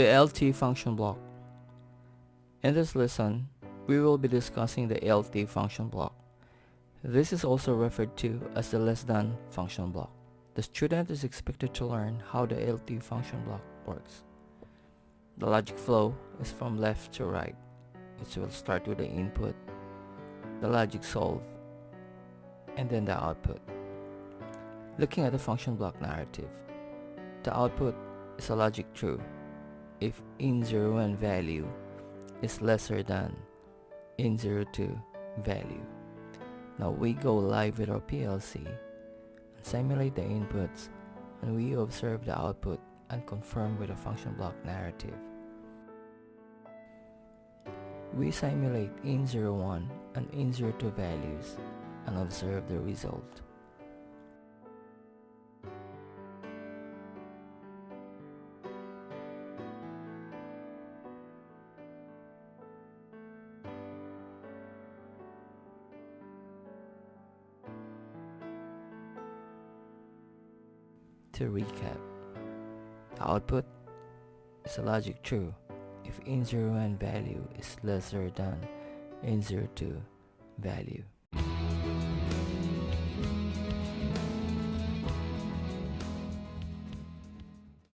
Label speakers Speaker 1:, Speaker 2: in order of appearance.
Speaker 1: The LT function block. In this lesson, we will be discussing the LT function block. This is also referred to as the less than function block. The student is expected to learn how the LT function block works. The logic flow is from left to right, which will start with the input, the logic solve, and then the output. Looking at the function block narrative, the output is a logic true if in01 value is lesser than in02 value. Now we go live with our PLC and simulate the inputs, and we observe the output and confirm with the function block narrative. We simulate in01 and in02 values and observe the result. To recap, the output is a logic true if in01 value is lesser than in02 value.